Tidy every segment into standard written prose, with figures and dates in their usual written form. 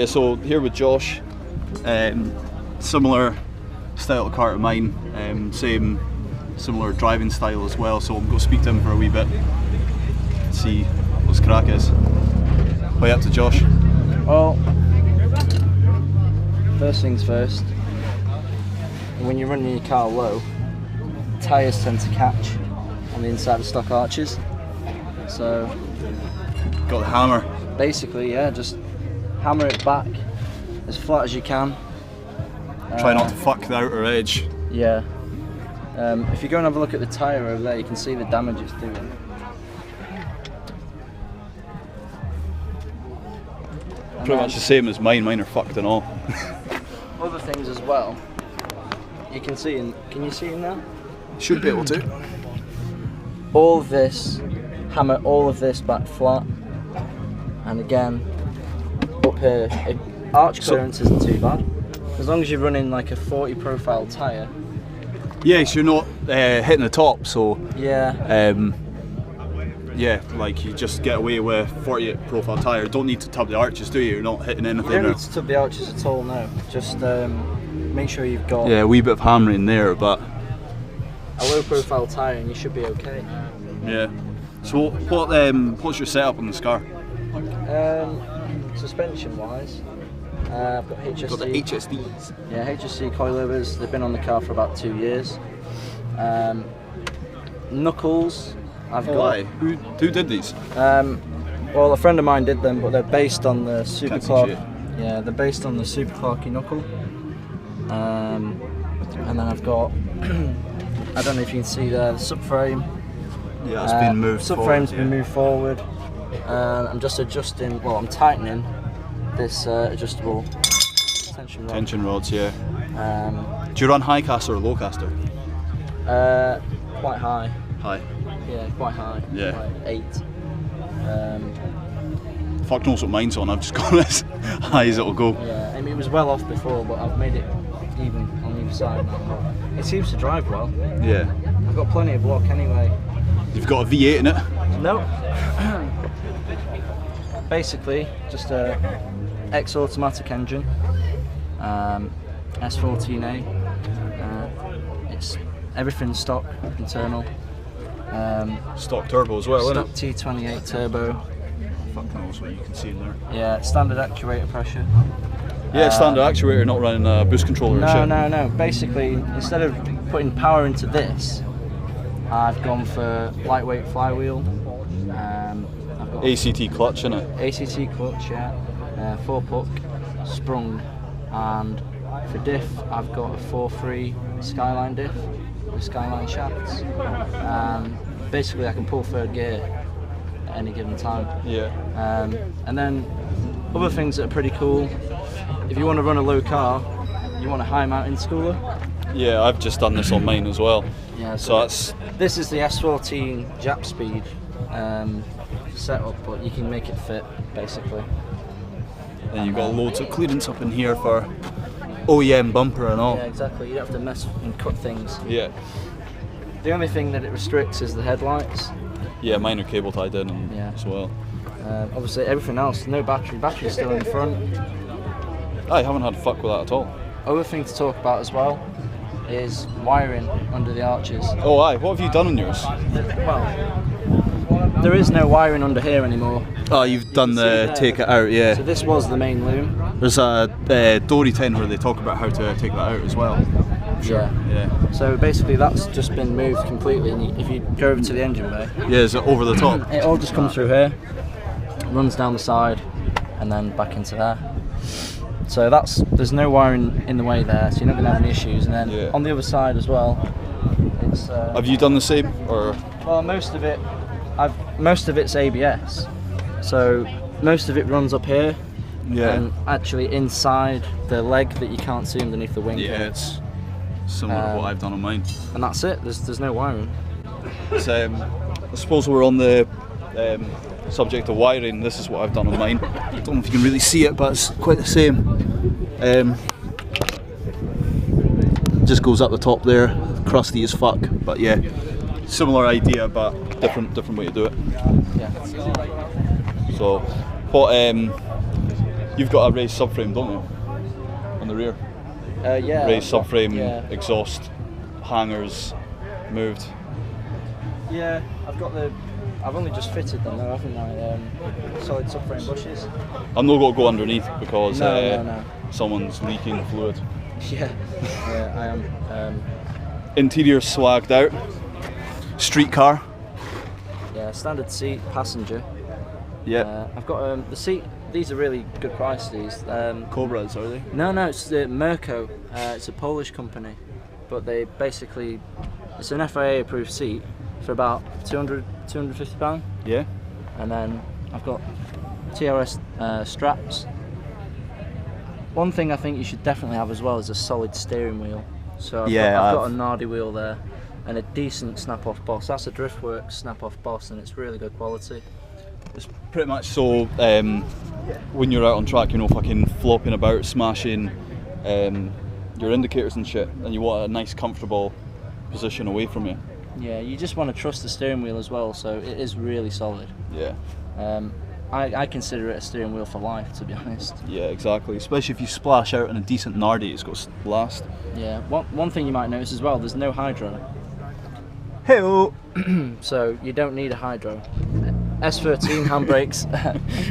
Yeah, so here with Josh, similar style of car to mine, similar driving style as well, so I'm going to speak to him for a wee bit, see what his crack is. Way up to Josh. Well, first things first, when you're running your car low, tyres tend to catch on the inside of stock arches, so got the hammer. Basically, yeah, just hammer it back as flat as you can. Try not to fuck the outer edge. Yeah. If you go and have a look at the tyre over there, you can see the damage it's doing. Pretty much the same as mine. Mine are fucked and all. Other things as well. You can see in. Can you see in there? Should be able to. All of this, hammer all of this back flat, and again up here. Arch clearance isn't too bad as long as you're running like a 40 profile tyre. Yeah, so you're not hitting the top, so yeah. Yeah, like you just get away with 48 profile tyre. Don't need to tub the arches, do you? You're not hitting anything. You don't need to tub the arches at all, no. Just make sure you've got a wee bit of hammering there, but a low profile tyre and you should be okay. Yeah. So what's your setup on this car? Suspension wise, I've got HSC. Got the HSDs. Yeah, HSC coilovers. They've been on the car for about 2 years. Knuckles. I've got. Why? Who did these? Well, a friend of mine did them, but they're based on the Super Clark. Yeah, they're based on the Super Clarky knuckle. And then I've got. I don't know if you can see there the subframe. Yeah, it's been moved. Subframe's been moved forward. I'm just adjusting. Well, I'm tightening this adjustable tension rod. Tension rods, yeah. Do you run high caster or low caster? Quite high. High. Yeah, quite high. Yeah. Like 8. Fuck knows what mine's on. I've just gone as high as it'll go. Yeah, I mean it was well off before, but I've made it even on either side now. It seems to drive well. Yeah. I've got plenty of block anyway. You've got a V8 in it? No. Basically, just a ex-automatic engine, S14A. It's everything stock, internal. Stock turbo as well, stock isn't it? T28 turbo. Fuck knows what you can see in there. Yeah, standard actuator pressure. Yeah, standard actuator, not running a boost controller or shit. No. Basically, instead of putting power into this, I've gone for lightweight flywheel. I've got ACT clutch, innit? ACT clutch, yeah. 4-puck, sprung, and for diff, I've got a 4.3 Skyline diff with Skyline shafts. Basically, I can pull third gear at any given time. Yeah. And then other things that are pretty cool. If you want to run a low car, you want a high mountain schooler. Yeah, I've just done this on mine as well. Yeah. So that's. This is the S14 Jap speed setup, but you can make it fit basically. And you've got loads of clearance up in here for OEM bumper and all. Yeah, exactly. You don't have to mess and cut things. Yeah. The only thing that it restricts is the headlights. Yeah, mine are cable tied in as well. Obviously, everything else, no battery. Battery's still in the front. I haven't had fuck with that at all. Other thing to talk about as well is wiring under the arches. Oh, aye. What have you done on yours? Well, there is no wiring under here anymore. Oh, you've done the take it out, yeah. So this was the main loom. There's a Dory 10 where they talk about how to take that out as well. Sure. Yeah. So basically that's just been moved completely, and if you go over to the engine bay, yeah, is it over the top? It all just comes through here, runs down the side, and then back into there. So there's no wiring in the way there, so you're not going to have any issues. And then on the other side as well, it's. Have you done the same, or? Well, most of it's ABS, so most of it runs up here. Yeah. And actually inside the leg that you can't see underneath the wing. Yeah, it's similar to what I've done on mine. And that's it. There's no wiring. I suppose we're on the subject of wiring. This is what I've done on mine. I don't know if you can really see it, but it's quite the same. Just goes up the top there, crusty as fuck. But yeah, similar idea, but different way to do it. Yeah. So, what You've got a raised subframe, don't you? On the rear. Yeah. Raised subframe, yeah. exhaust, hangers, moved. Yeah, I've only just fitted them though, haven't I? Solid subframe bushes. I'm not going to go underneath because No. someone's leaking fluid. Yeah, I am. Interior swagged out. Street car. Yeah, standard seat, passenger. Yeah. I've got the seat. These are really good price. These. Cobras, are they? No, it's the Mirko. It's a Polish company, but they basically, it's an FIA approved seat for about £250. Yeah. And then I've got TRS straps. One thing I think you should definitely have as well is a solid steering wheel. So I've got a Nardi wheel there and a decent snap-off boss. That's a Driftworks snap-off boss and it's really good quality. It's pretty much so when you're out on track, fucking flopping about, smashing your indicators and shit, and you want a nice comfortable position away from you. Yeah, you just want to trust the steering wheel as well, so it is really solid. Yeah. I consider it a steering wheel for life, to be honest. Yeah, exactly. Especially if you splash out in a decent Nardi, it's got to last. Yeah. One thing you might notice as well, there's no hydro. Hey-oh! So you don't need a hydro. S13 handbrakes.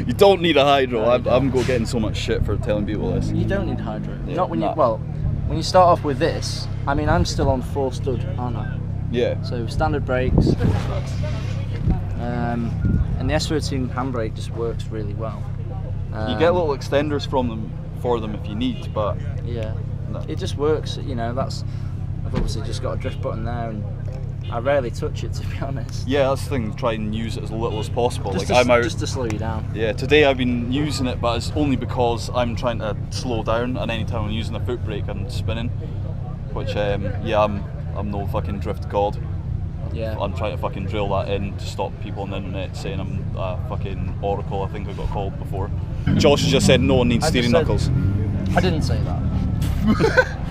You don't need a hydro. No, I'm getting so much shit for telling people this. You don't need hydro. Yeah, Not when when you start off with this. I mean, I'm still on 4 stud, aren't I? Yeah. So standard brakes. And the S13 handbrake just works really well. You get little extenders for them if you need, but yeah, no. It just works. I've obviously just got a drift button there, and I rarely touch it, to be honest. Yeah, that's the thing. Try and use it as little as possible. Just to slow you down. Yeah, today I've been using it, but it's only because I'm trying to slow down, and anytime I'm using a foot brake, I'm spinning. Which, I'm no fucking drift god. Yeah. I'm trying to fucking drill that in to stop people on the internet saying I'm a fucking oracle. I think I got called before. Josh has just said no one needs steering knuckles. I didn't say that.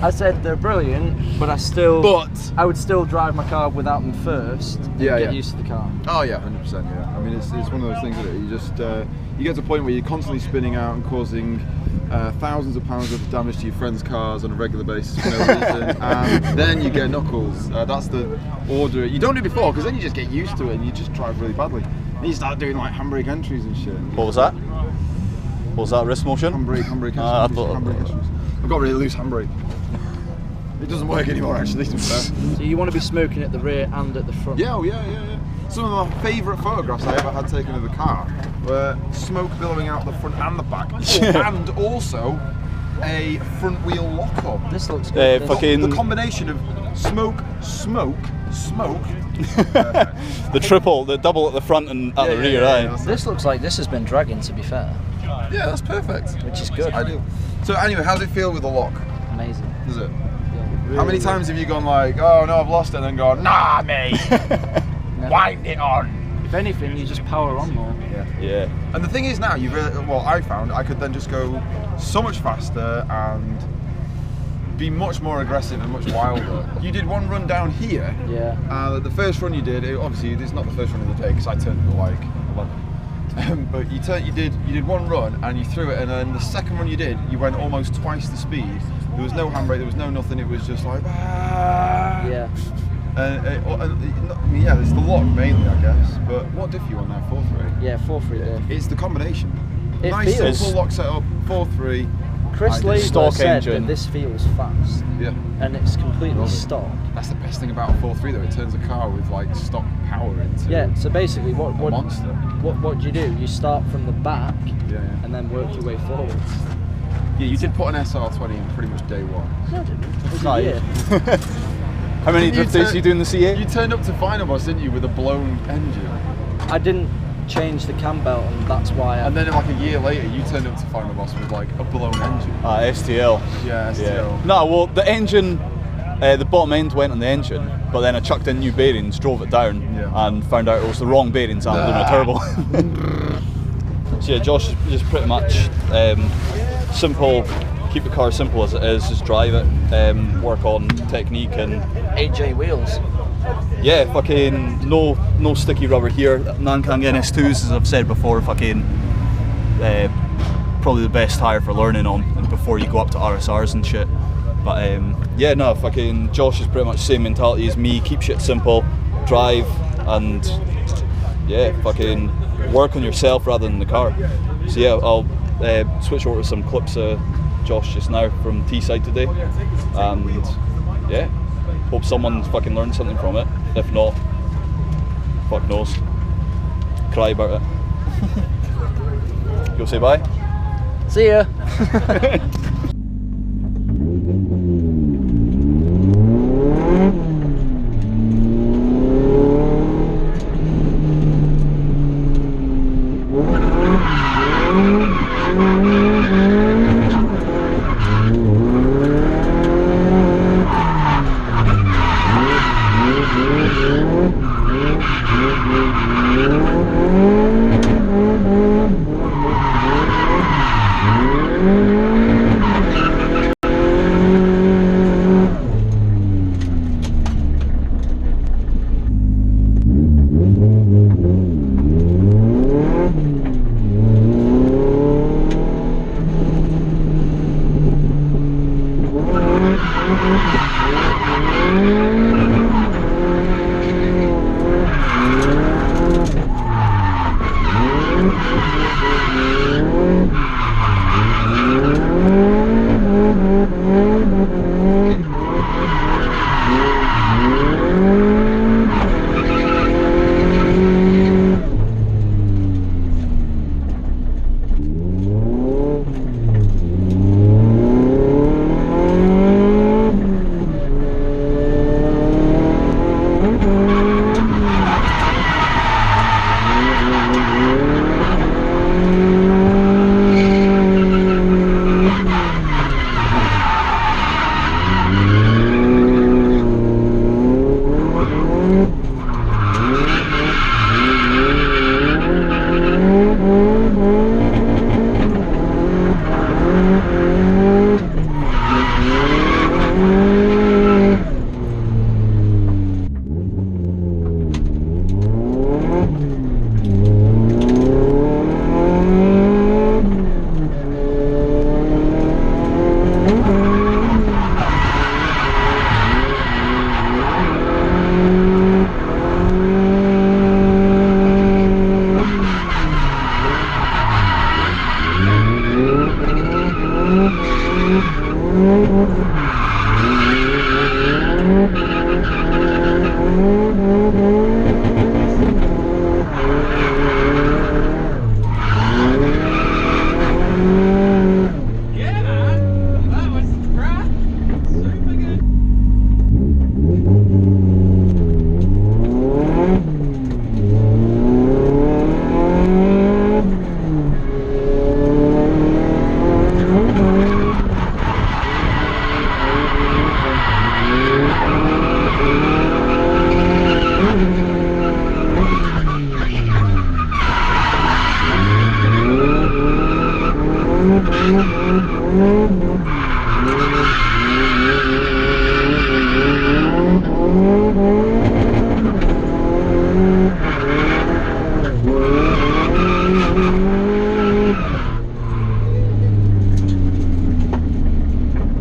I said they're brilliant, but I would still drive my car without them first. Get used to the car. Oh yeah, 100%. Yeah. I mean, it's one of those things that you just you get to a point where you're constantly spinning out and causing thousands of pounds of damage to your friends' cars on a regular basis for no reason, and then you get knuckles. That's the order. You don't do it before because then you just get used to it and you just drive really badly. Then you start doing like handbrake entries and shit. What was that? What was that, wrist motion? Handbrake I entries. thought Handbrake entries. I've got really loose handbrake. It doesn't work anymore, actually, to be fair. So you want to be smoking at the rear and at the front? Yeah, yeah. Some of my favourite photographs I ever had taken of the car were smoke billowing out the front and the back, and also a front wheel lock-up. This looks good. The combination of smoke. The double at the front and at the rear, yeah, this looks like this has been dragging, to be fair. Yeah, that's perfect. Which is good. Ideal. So anyway, how does it feel with the lock? Amazing. Does it? Yeah, really How many times have you gone like, oh no, I've lost it, and then gone, nah, mate, wind it on? If anything, you just power on more. Yeah. And the thing is now, I found I could then just go so much faster and be much more aggressive and much wilder. You did one run down here. Yeah. The first run you did, obviously it's not the first run of the day because I turned at like 11. But you did one run and you threw it, and then the second run you did, you went almost twice the speed. There was no handbrake, there was no nothing. It was just like Yeah. Yeah, it's the lock mainly, I guess. But what diff are you on now? 4.3. Yeah, 4.3 diff. It's the combination. It nice feels. simple lock setup. 4.3. Chris Laidlaw stock said engine. that this feels fast. Yeah. And it's completely stock. That's the best thing about a 4.3 though. It turns a car with like stock power into. Yeah. So basically, what monster. What do you do? You start from the back. Yeah. And then work your way forwards. Yeah, you did put an SR20 in pretty much day one. No, I didn't. It was No, a year. How many drift days you do in the C8? You turned up to Final Boss, didn't you, with a blown engine? I didn't change the cam belt, and that's why. And then like a year later, you turned up to Final Boss with like a blown engine. STL. Yeah, STL. Yeah. No, well, the engine, the bottom end went on the engine, but then I chucked in new bearings, drove it down, and found out it was the wrong bearings and blew my turbo. So yeah, Josh is pretty much simple. Keep the car simple as it is. Just drive it. Work on technique and AJ wheels. yeah, fucking no sticky rubber here. Nankang NS2s, as I've said before, fucking probably the best tyre for learning on, and before you go up to RSRs and shit. But yeah, no, fucking Josh is pretty much the same mentality as me. Keep shit simple, drive, and yeah, fucking work on yourself rather than the car. So yeah, I'll switch over to some clips of Josh just now from Teesside today, and yeah, hope someone fucking learned something from it. If not, fuck knows, cry about it. Go say bye. See ya. Mm-hmm.